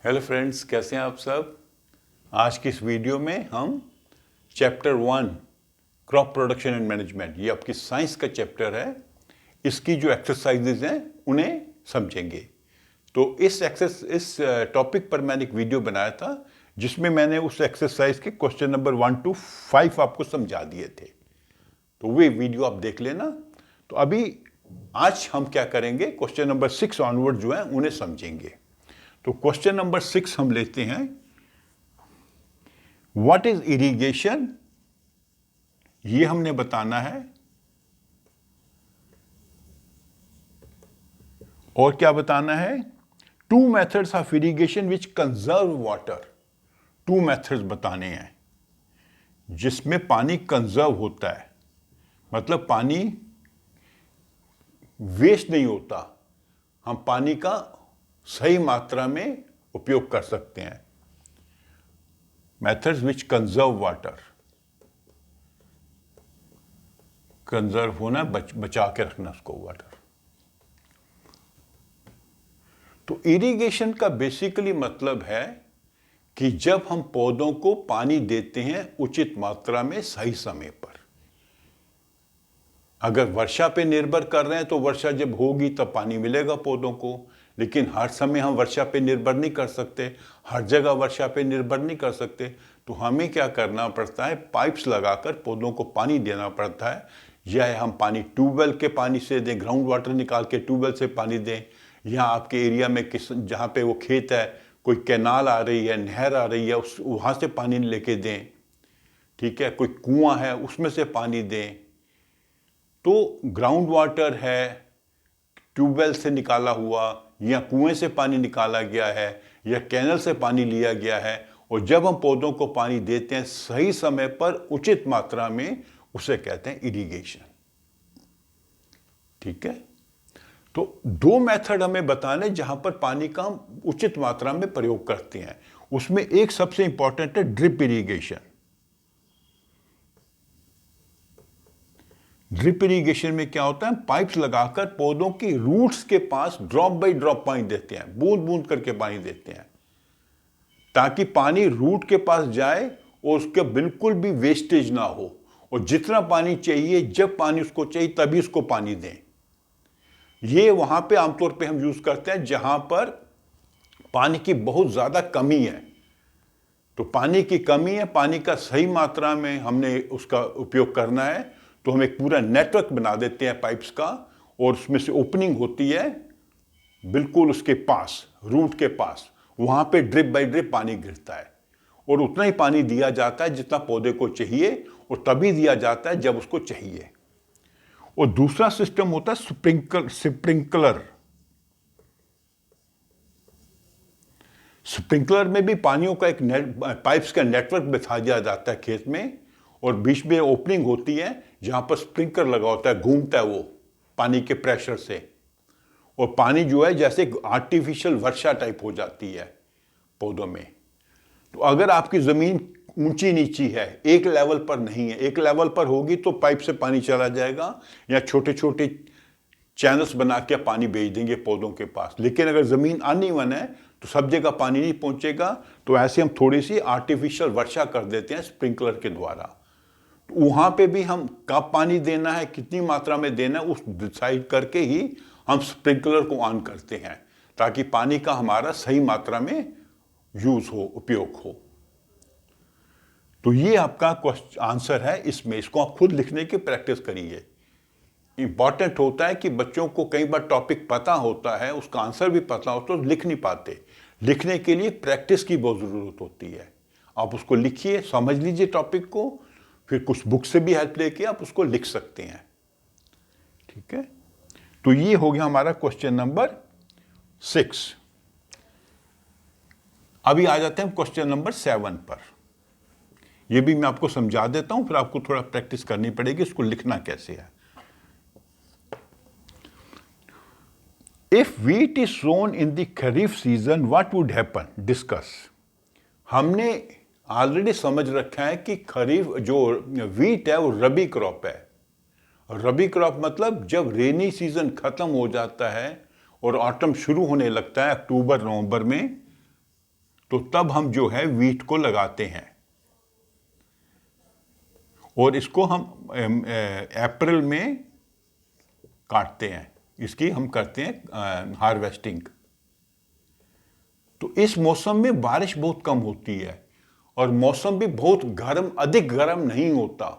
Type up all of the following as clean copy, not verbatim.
Hello friends, कैसे हैं आप सब। आज की इस वीडियो में हम chapter 1 crop production and management, ये आपकी साइंस का चैप्टर है, इसकी जो एक्सरसाइजेज हैं उन्हें समझेंगे। तो इस टॉपिक पर मैंने एक वीडियो बनाया था जिसमें मैंने उस एक्सरसाइज के क्वेश्चन नंबर 1 to 5 आपको समझा दिए थे। तो वे वीडियो आप देख लेना। तो अभी आज हम क्या करेंगे, क्वेश्चन नंबर 6 ऑनवर्ड जो है उन्हें समझेंगे। तो क्वेश्चन नंबर 6 हम लेते हैं, व्हाट इज इरिगेशन। ये हमने बताना है। और क्या बताना है, two methods of irrigation which conserve water. Two methods बताने हैं जिसमें पानी कंजर्व होता है, मतलब पानी वेस्ट नहीं होता, हम पानी का सही मात्रा में उपयोग कर सकते हैं। Methods which conserve water, conserve होना बचा के रखना उसको, वाटर। तो इरिगेशन का बेसिकली मतलब है कि जब हम पौधों को पानी देते हैं उचित मात्रा में सही समय पर। अगर वर्षा पे निर्भर कर रहे हैं तो वर्षा जब होगी तब पानी मिलेगा पौधों को, लेकिन हर समय हम वर्षा पे निर्भर नहीं कर सकते, हर जगह वर्षा पे निर्भर नहीं कर सकते। तो हमें क्या करना पड़ता है, पाइप्स लगाकर पौधों को पानी देना पड़ता है। या हम पानी ट्यूबवेल के पानी से दें, ग्राउंड वाटर निकाल के ट्यूबवेल से पानी दें, या आपके एरिया में जहाँ पे वो खेत है कोई कैनाल आ रही है, नहर आ रही है, उस वहाँ से पानी लेके दें, ठीक है। कोई कुआं है उसमें से पानी दें। तो ग्राउंड वाटर है, ट्यूबवेल से निकाला हुआ या कुएं से पानी निकाला गया है या कैनल से पानी लिया गया है, और जब हम पौधों को पानी देते हैं सही समय पर उचित मात्रा में, उसे कहते हैं इरिगेशन, ठीक है। तो दो मेथड हमें बताने जहां पर पानी का हम उचित मात्रा में प्रयोग करते हैं। उसमें एक सबसे इंपॉर्टेंट है ड्रिप इरिगेशन। ड्रिप इरिगेशन में क्या होता है, पाइप्स लगाकर पौधों की रूट्स के पास ड्रॉप बाय ड्रॉप पानी देते हैं, बूंद बूंद करके पानी देते हैं, ताकि पानी रूट के पास जाए और उसका बिल्कुल भी वेस्टेज ना हो, और जितना पानी चाहिए जब पानी उसको चाहिए तभी उसको पानी दें। ये वहां पे आमतौर पे हम यूज करते हैं जहां पर पानी की बहुत ज्यादा कमी है। तो पानी की कमी है, पानी का सही मात्रा में हमने उसका उपयोग करना है, तो हम एक पूरा नेटवर्क बना देते हैं पाइप्स का, और उसमें से ओपनिंग होती है बिल्कुल उसके पास, रूट के पास, वहां पे ड्रिप बाय ड्रिप पानी गिरता है, और उतना ही पानी दिया जाता है जितना पौधे को चाहिए, और तभी दिया जाता है जब उसको चाहिए। और दूसरा सिस्टम होता है स्प्रिंकलर। स्प्रिंकलर में भी पानियों का एक पाइप्स का नेटवर्क बिछा दिया जाता है खेत में, और बीच में ओपनिंग होती है जहां पर स्प्रिंकलर लगा होता है, घूमता है वो पानी के प्रेशर से, और पानी जो है जैसे आर्टिफिशियल वर्षा टाइप हो जाती है पौधों में। तो अगर आपकी जमीन ऊंची नीची है, एक लेवल पर नहीं है, एक लेवल पर होगी तो पाइप से पानी चला जाएगा, या छोटे छोटे चैनल्स बना के पानी भेज देंगे पौधों के पास। लेकिन अगर जमीन अनइवन है तो सब जगह पानी नहीं पहुंचेगा, तो ऐसे हम थोड़ी सी आर्टिफिशियल वर्षा कर देते हैं स्प्रिंकलर के द्वारा। तो वहां पे भी हम कब पानी देना है, कितनी मात्रा में देना है, उस डिसाइड करके ही हम स्प्रिंकलर को ऑन करते हैं, ताकि पानी का हमारा सही मात्रा में यूज हो, उपयोग हो। तो ये आपका आंसर है इसमें। इसको आप खुद लिखने की प्रैक्टिस करिए। इंपॉर्टेंट होता है कि बच्चों को कई बार टॉपिक पता होता है, उसका आंसर भी पता होता है, तो लिख नहीं पाते। लिखने के लिए प्रैक्टिस की बहुत ज़रूरत होती है। आप उसको लिखिए, समझ लीजिए टॉपिक को, फिर कुछ बुक से भी हेल्प लेके आप उसको लिख सकते हैं, ठीक है। तो ये हो गया हमारा क्वेश्चन नंबर 6। अभी आ जाते हैं क्वेश्चन नंबर 7 पर। ये भी मैं आपको समझा देता हूं, फिर आपको थोड़ा प्रैक्टिस करनी पड़ेगी इसको लिखना कैसे है। If wheat is sown in the kharif season what would happen? Discuss। हमने ऑलरेडी समझ रखा है कि खरीफ जो व्हीट है वो रबी क्रॉप है। रबी क्रॉप मतलब जब रेनी सीजन खत्म हो जाता है और ऑटम शुरू होने लगता है अक्टूबर नवंबर में, तो तब हम जो है वीट को लगाते हैं, और इसको हम अप्रैल में काटते हैं, इसकी हम करते हैं हार्वेस्टिंग। तो इस मौसम में बारिश बहुत कम होती है और मौसम भी बहुत गर्म, अधिक गर्म नहीं होता,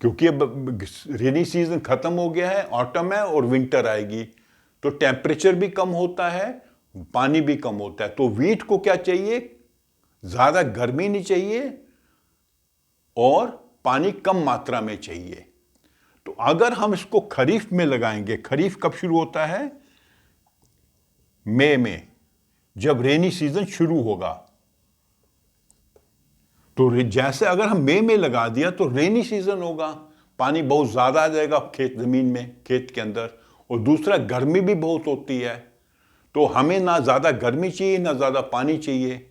क्योंकि अब रेनी सीजन खत्म हो गया है, ऑटम है और विंटर आएगी, तो टेम्परेचर भी कम होता है, पानी भी कम होता है। तो वीट को क्या चाहिए, ज्यादा गर्मी नहीं चाहिए और पानी कम मात्रा में चाहिए। तो अगर हम इसको खरीफ में लगाएंगे, खरीफ कब शुरू होता है, मई में, जब रेनी सीजन शुरू होगा। तो जैसे अगर हम मई में लगा दिया तो रेनी सीजन होगा, पानी बहुत ज्यादा आ जाएगा खेत जमीन में, खेत के अंदर, और दूसरा गर्मी भी बहुत होती है, तो हमें ना ज्यादा गर्मी चाहिए ना ज्यादा पानी चाहिए।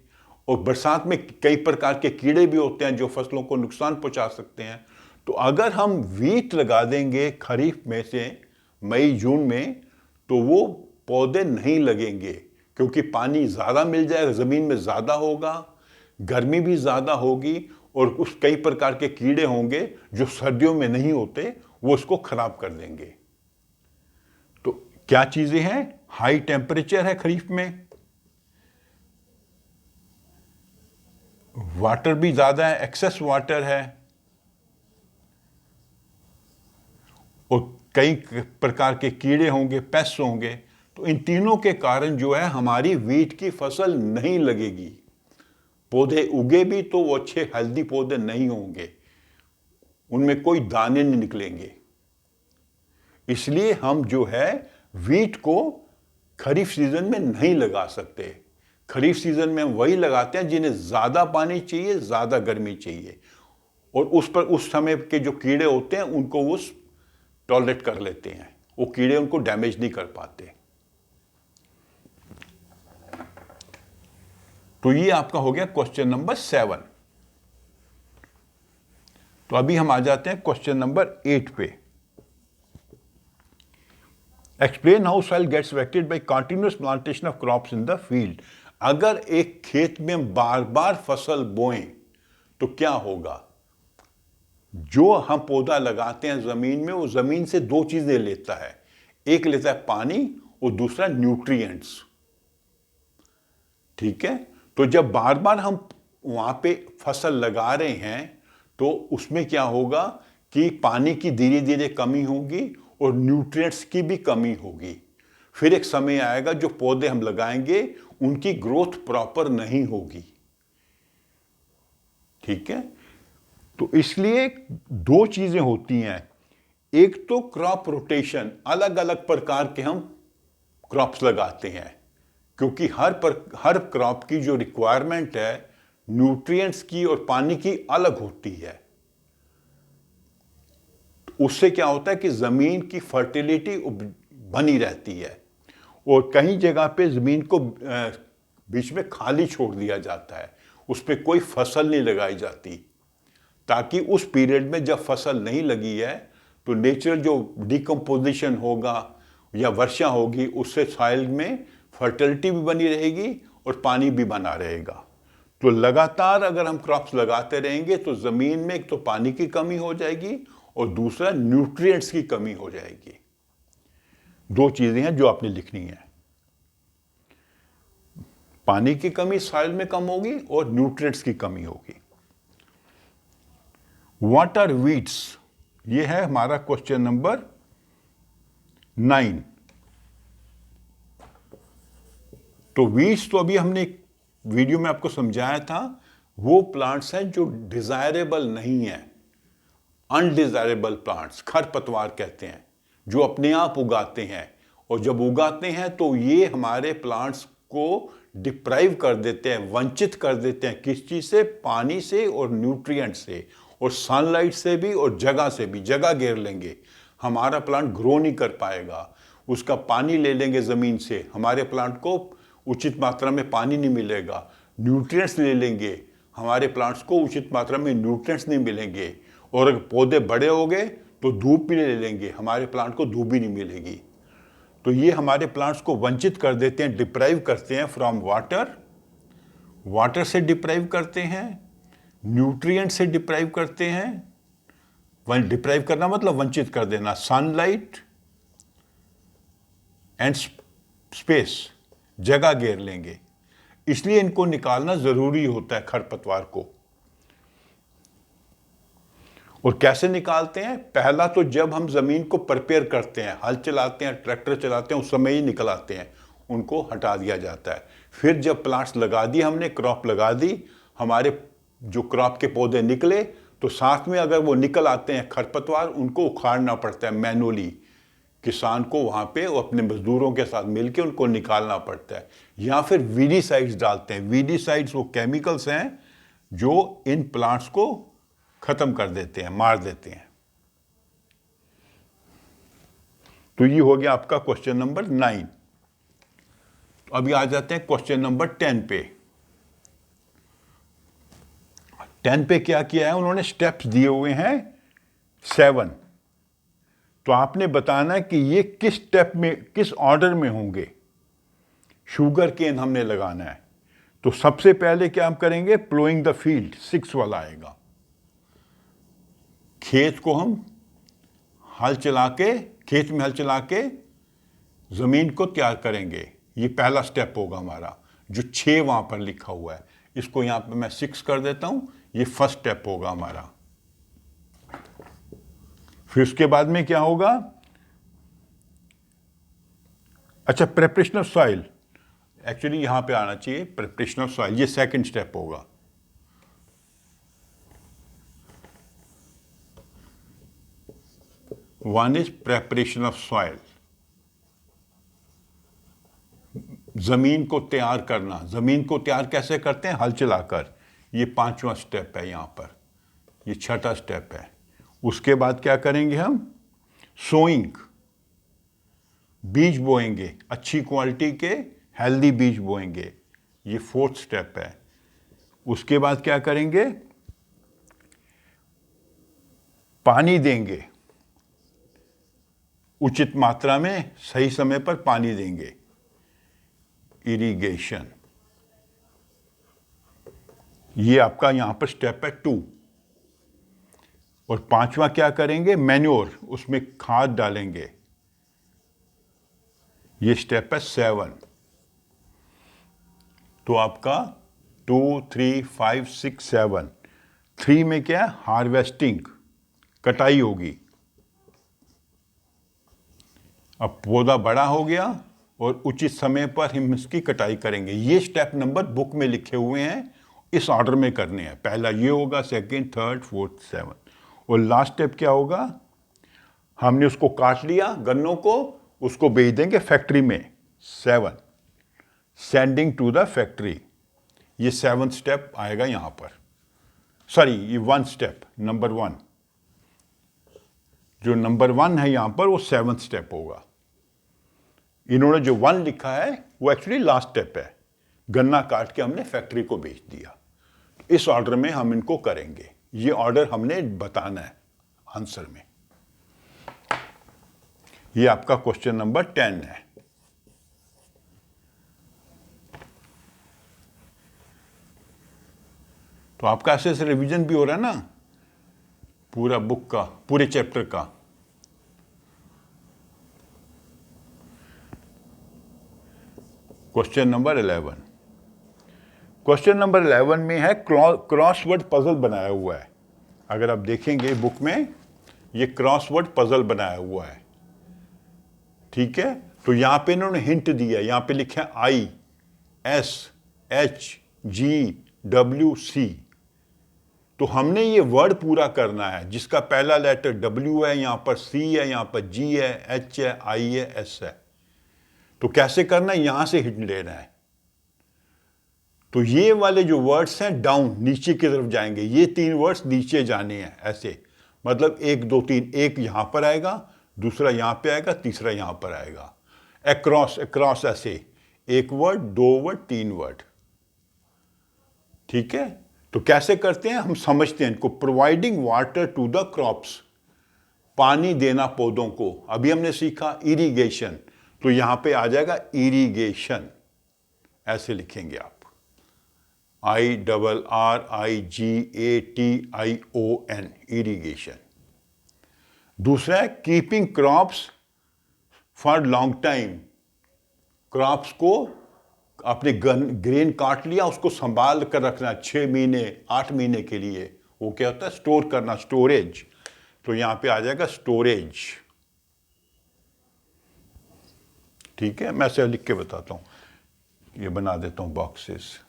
और बरसात में कई प्रकार के कीड़े भी होते हैं जो फसलों को नुकसान पहुंचा सकते हैं। तो अगर हम वीट लगा देंगे खरीफ में से मई जून में, तो वो पौधे नहीं लगेंगे, क्योंकि पानी ज्यादा मिल जाएगा, जमीन में ज्यादा होगा, गर्मी भी ज्यादा होगी, और उस कई प्रकार के कीड़े होंगे जो सर्दियों में नहीं होते, वो उसको खराब कर देंगे। तो क्या चीजें हैं, हाई टेम्परेचर है खरीफ में, वाटर भी ज्यादा है, एक्सेस वाटर है, और कई प्रकार के कीड़े होंगे, पेस्ट होंगे। तो इन तीनों के कारण जो है हमारी वीट की फसल नहीं लगेगी। पौधे उगे भी तो वो अच्छे हेल्दी पौधे नहीं होंगे, उनमें कोई दाने नहीं निकलेंगे। इसलिए हम जो है वीट को खरीफ सीजन में नहीं लगा सकते। खरीफ सीजन में हम वही लगाते हैं जिन्हें ज्यादा पानी चाहिए, ज्यादा गर्मी चाहिए, और उस पर उस समय के जो कीड़े होते हैं उनको वो टॉलरेट कर लेते हैं, वो कीड़े उनको डैमेज नहीं कर पाते। तो ये आपका हो गया क्वेश्चन नंबर 7। तो अभी हम आ जाते हैं क्वेश्चन नंबर 8 पे। Explain how soil gets affected by continuous plantation of crops in the field. अगर एक खेत में बार बार फसल बोएं तो क्या होगा, जो हम पौधा लगाते हैं जमीन में, वो जमीन से दो चीजें लेता है, एक लेता है पानी और दूसरा न्यूट्रिएंट्स। ठीक है, तो जब बार बार हम वहां पे फसल लगा रहे हैं तो उसमें क्या होगा कि पानी की धीरे धीरे कमी होगी और न्यूट्रिएंट्स की भी कमी होगी। फिर एक समय आएगा जो पौधे हम लगाएंगे उनकी ग्रोथ प्रॉपर नहीं होगी। ठीक है, तो इसलिए दो चीजें होती हैं, एक तो क्रॉप रोटेशन, अलग अलग प्रकार के हम क्रॉप्स लगाते हैं, क्योंकि हर क्रॉप की जो रिक्वायरमेंट है न्यूट्रिएंट्स की और पानी की अलग होती है। उससे क्या होता है कि जमीन की फर्टिलिटी बनी रहती है, और कहीं जगह पे जमीन को बीच में खाली छोड़ दिया जाता है, उस पर कोई फसल नहीं लगाई जाती, ताकि उस पीरियड में जब फसल नहीं लगी है तो नेचुरल जो डिकम्पोजिशन होगा या वर्षा होगी उससे सॉइल में फर्टिलिटी भी बनी रहेगी और पानी भी बना रहेगा। तो लगातार अगर हम क्रॉप्स लगाते रहेंगे तो जमीन में एक तो पानी की कमी हो जाएगी और दूसरा न्यूट्रिएंट्स की कमी हो जाएगी। दो चीजें हैं जो आपने लिखनी है, पानी की कमी सॉइल में कम होगी और न्यूट्रिएंट्स की कमी होगी। व्हाट आर वीड्स, ये है हमारा क्वेश्चन नंबर 9। तो वीड्स तो अभी हमने वीडियो में आपको समझाया था, वो प्लांट्स हैं जो डिजायरेबल नहीं है, अनडिजायरेबल प्लांट्स, खरपतवार कहते हैं, जो अपने आप उगाते हैं, और जब उगाते हैं तो ये हमारे प्लांट्स को डिप्राइव कर देते हैं, वंचित कर देते हैं, किस चीज से, पानी से और न्यूट्रिएंट से और सनलाइट से भी और जगह से भी, जगह घेर लेंगे, हमारा प्लांट ग्रो नहीं कर पाएगा। उसका पानी ले लेंगे जमीन से, हमारे प्लांट को उचित मात्रा में पानी नहीं मिलेगा। न्यूट्रिएंट्स ले लेंगे, हमारे प्लांट्स को उचित मात्रा में न्यूट्रिएंट्स नहीं मिलेंगे। और अगर पौधे बड़े हो गए तो धूप भी ले लेंगे, हमारे प्लांट को धूप भी नहीं मिलेगी। तो ये हमारे प्लांट्स को वंचित कर देते हैं, डिप्राइव करते हैं फ्रॉम वाटर, वाटर से डिप्राइव करते हैं, न्यूट्रिएंट से डिप्राइव करते हैं। डिप्राइव करना मतलब वंचित कर देना, सनलाइट एंड स्पेस, जगह घेर लेंगे। इसलिए इनको निकालना जरूरी होता है खरपतवार को। और कैसे निकालते हैं? पहला तो जब हम जमीन को प्रिपेयर करते हैं, हल चलाते हैं, ट्रैक्टर चलाते हैं, उस समय ही निकल आते हैं, उनको हटा दिया जाता है। फिर जब प्लांट्स लगा दिए हमने, क्रॉप लगा दी, हमारे जो क्रॉप के पौधे निकले, तो साथ में अगर वो निकल आते हैं खरपतवार, उनको उखाड़ना पड़ता है मैनुअली। किसान को वहाँ पे अपने मजदूरों के साथ मिलकर उनको निकालना पड़ता है। या फिर वीडीसाइड्स डालते हैं। वीडीसाइड्स वो केमिकल्स हैं जो इन प्लांट्स को खत्म कर देते हैं, मार देते हैं। तो ये हो गया आपका क्वेश्चन नंबर 9। तो अभी आ जाते हैं क्वेश्चन नंबर 10 पे। 10 पे क्या किया है उन्होंने? स्टेप्स दिए हुए हैं 7। तो आपने बताना है कि ये किस स्टेप में, किस ऑर्डर में होंगे। शुगर केन हमने लगाना है। तो सबसे पहले क्या हम करेंगे? प्लोइंग द फील्ड, 6 वाला आएगा। खेत को हम हल चला के, खेत में हल चला के जमीन को तैयार करेंगे। ये पहला स्टेप होगा हमारा, जो 6 वहां पर लिखा हुआ है। इसको यहां पे मैं 6 कर देता हूं। ये फर्स्ट स्टेप होगा हमारा। फिर उसके बाद में क्या होगा? अच्छा, प्रिपरेशन ऑफ सॉइल। एक्चुअली यहां पे आना चाहिए प्रिपरेशन ऑफ सॉइल, ये सेकंड स्टेप होगा। One is preparation of soil, जमीन को तैयार करना। जमीन को तैयार कैसे करते हैं? हल चलाकर। ये 5वां स्टेप है यहां पर, ये 6ठा स्टेप है। उसके बाद क्या करेंगे हम? सोइंग, बीज बोएंगे, अच्छी क्वालिटी के हेल्दी बीज बोएंगे। ये 4th स्टेप है। उसके बाद क्या करेंगे? पानी देंगे, उचित मात्रा में सही समय पर पानी देंगे, इरिगेशन। ये आपका यहां पर स्टेप है 2। और 5वां क्या करेंगे? मैन्योर, उसमें खाद डालेंगे। ये स्टेप है 7। तो आपका 2, 3, 5, 6, 7। 3 में क्या है? हार्वेस्टिंग, कटाई होगी। अब पौधा बड़ा हो गया और उचित समय पर हम इसकी कटाई करेंगे। ये स्टेप नंबर बुक में लिखे हुए हैं, इस ऑर्डर में करने हैं। पहला ये होगा, सेकंड, थर्ड, फोर्थ, 7। और लास्ट स्टेप क्या होगा? हमने उसको काट लिया, गन्नों को, उसको भेज देंगे फैक्ट्री में। 7, सेंडिंग टू द फैक्ट्री। ये 7th स्टेप आएगा यहां पर। सॉरी, ये 1 स्टेप, नंबर 1। जो नंबर 1 है यहां पर, वो 7th स्टेप होगा। इन्होंने जो 1 लिखा है वो एक्चुअली लास्ट स्टेप है। गन्ना काट के हमने फैक्ट्री को भेज दिया। इस ऑर्डर में हम इनको करेंगे। ये ऑर्डर हमने बताना है आंसर में। ये आपका क्वेश्चन नंबर 10 है। तो आपका ऐसे से रिवीजन भी हो रहा है ना, पूरा बुक का, पूरे चैप्टर का। Question number 11। क्वेश्चन नंबर 11 में है क्रॉसवर्ड पजल बनाया हुआ है। अगर आप देखेंगे बुक में, ये क्रॉसवर्ड पजल बनाया हुआ है। ठीक है, तो यहां पे इन्होंने हिंट दिया। यहां पे लिखा है ISHGWC। तो हमने ये वर्ड पूरा करना है, जिसका पहला लेटर W है, यहां पर C है, यहां पर G है, H है, I है, S है। तो कैसे करना है? यहां से हिंट लेना है। तो ये वाले जो वर्ड्स हैं डाउन, नीचे की तरफ जाएंगे। ये 3 वर्ड्स नीचे जाने हैं ऐसे, मतलब 1, 2, 3। एक यहां पर आएगा, दूसरा यहां पे आएगा, तीसरा यहां पर आएगा। अक्रॉस, अक्रॉस ऐसे 1 वर्ड, 2 वर्ड, 3 वर्ड। ठीक है, तो कैसे करते हैं हम समझते हैं इनको। Providing water to the crops, पानी देना पौधों को। अभी हमने सीखा इरिगेशन। तो यहां पे आ जाएगा इरिगेशन, ऐसे लिखेंगे आप, IRRIGATION, इरिगेशन। दूसरा है keeping crops for long time, crops को आपने ग्रेन काट लिया, उसको संभाल कर रखना 6 महीने 8 महीने के लिए, वो क्या होता है, स्टोर करना, स्टोरेज। तो यहां पे आ जाएगा स्टोरेज। ठीक है, मैं इसे लिख के बताता हूं, ये बना देता हूं बॉक्सेस।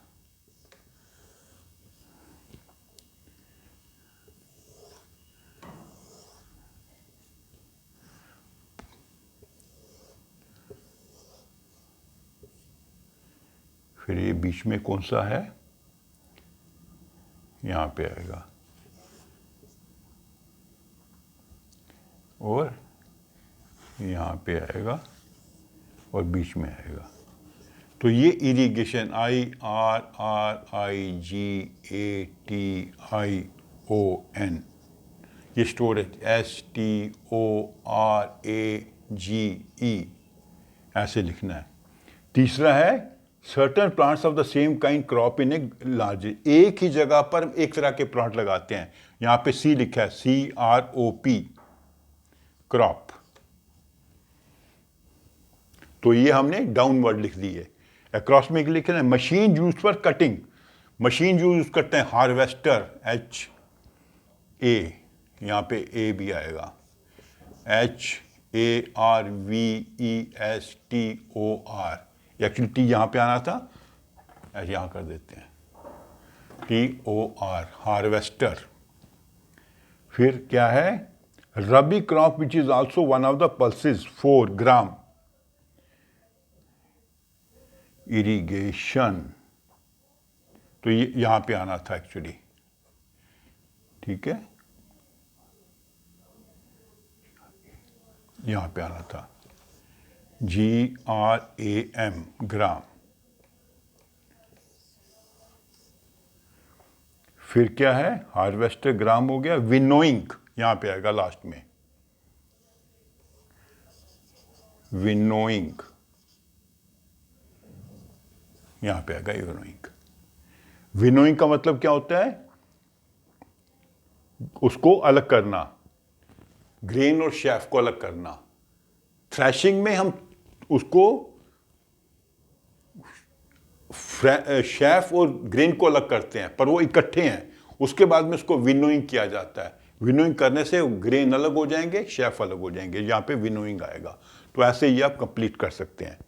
फिर ये बीच में कौन सा है, यहां पे आएगा, और यहां पे आएगा, और बीच में आएगा। तो ये इरिगेशन, IRRIGATION, ये स्टोरेज STORAGE, ऐसे लिखना है। तीसरा है certain plants of the same kind crop in a large, एक ही जगह पर एक तरह के प्लांट लगाते हैं। यहां पे C लिखा है, CROP, क्रॉप। तो ये हमने डाउनवर्ड लिख दी है। अक्रॉस में लिखना है machine use for cutting, machine use करते हैं हार्वेस्टर, HA, यहाँ पे A भी आएगा, HARVESTOR, एक्चुअली T यहाँ पे आना था, ऐसे यहाँ कर देते हैं, TOR, हार्वेस्टर। फिर क्या है, rabi crop which is also one of the pulses, 4 gram, irrigation. तो ये यहां पे आना था एक्चुअली, ठीक है, यहां पे आना था, GRAM, ग्राम। फिर क्या है, हार्वेस्टर ग्राम हो गया, विनोइंग यहां पे आएगा लास्ट में, विनोइंग, यहां पे आएगा विनोइंग। विनोइंग का मतलब क्या होता है, उसको अलग करना, ग्रेन और शेफ को अलग करना। थ्रैशिंग में हम उसको शेफ और ग्रेन को अलग करते हैं, पर वो इकट्ठे हैं, उसके बाद में उसको विनोइंग किया जाता है। विनोइंग करने से ग्रेन अलग हो जाएंगे, शेफ अलग हो जाएंगे, यहाँ पे विनोइंग आएगा। तो ऐसे ही आप कंप्लीट कर सकते हैं।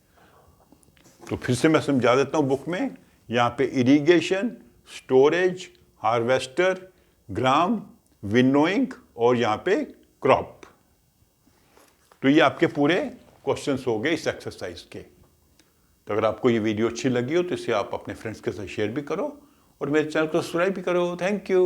तो फिर से मैं समझा देता हूँ बुक में, यहाँ पे इरिगेशन, स्टोरेज, हार्वेस्टर, ग्राम, विनोइंग, और यहाँ पे क्रॉप। तो ये आपके पूरे क्वेश्चंस हो गए इस एक्सरसाइज के। तो अगर आपको ये वीडियो अच्छी लगी हो तो इसे आप अपने फ्रेंड्स के साथ शेयर भी करो, और मेरे चैनल को सब्सक्राइब भी करो। Thank you.